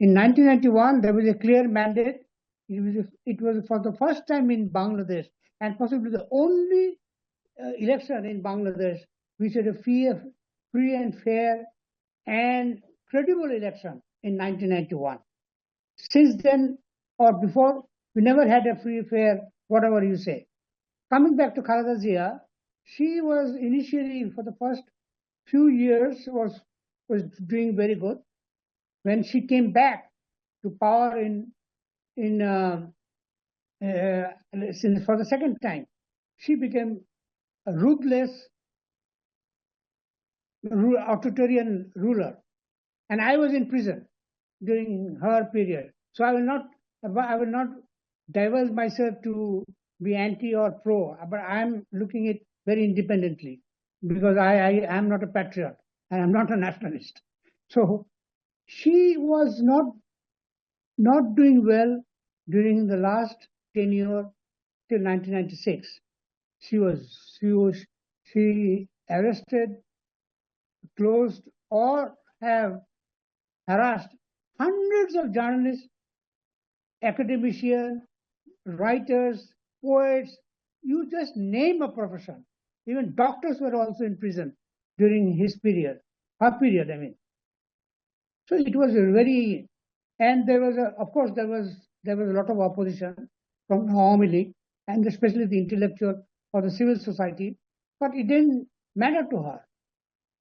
In 1991, there was a clear mandate. It was for the first time in Bangladesh, and possibly the only election in Bangladesh which had a free and fair and credible election in 1991. Since then or before, we never had a free, fair, whatever you say. Coming back to Khalida Zia, she was initially, for the first few years, was doing very good. When she came back to power for the second time, she became a ruthless, authoritarian ruler. And I was in prison during her period. So I will not divulge myself to be anti or pro, but I am looking at it very independently, because I am not a patriot and I am not a nationalist. So she was not doing well during the last tenure till 1996. She arrested, closed, or have harassed hundreds of journalists, academicians, writers, poets. You just name a profession. Even doctors were also in prison during her period, I mean. So it was very, and there was of course there was a lot of opposition from the Awami League, and especially the intellectual or the civil society, but it didn't matter to her.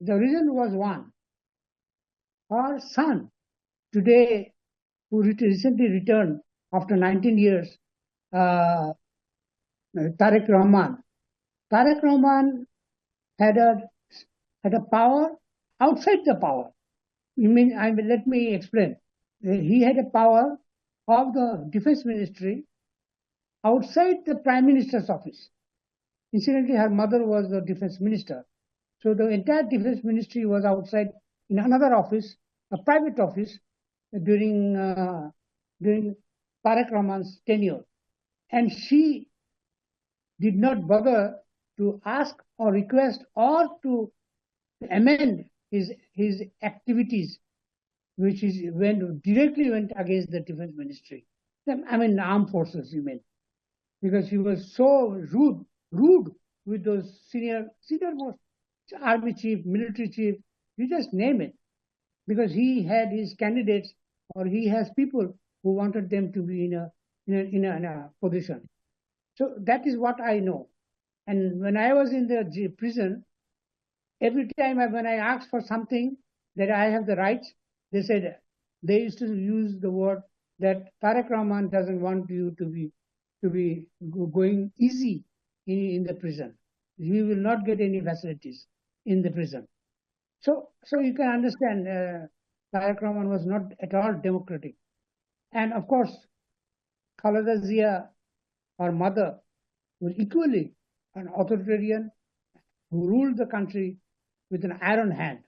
The reason was one: her son, today, who recently returned after 19 years, Tariq Rahman. Tariq Rahman had a power outside the power. Let me explain. He had a power of the defense ministry outside the prime minister's office. Incidentally, her mother was the defense minister. So the entire defense ministry was outside in another office, a private office, during Tariq Rahman's tenure. And she did not bother to ask or request or to amend his activities, which directly went against the defense ministry. I mean, armed forces, you mean, because he was so rude with those senior most army chief, military chief, you just name it, because he had his candidates, or he has people who wanted them to be in a position. So that is what I know. And when I was in the prison, every time when I asked for something that I have the rights, they said, they used to use the word that Tariq Rahman doesn't want you to be going easy in the prison. You will not get any facilities in the prison. So you can understand, Tariq Rahman was not at all democratic. And of course, Khalida Zia, her mother, was equally an authoritarian who ruled the country with an iron hand.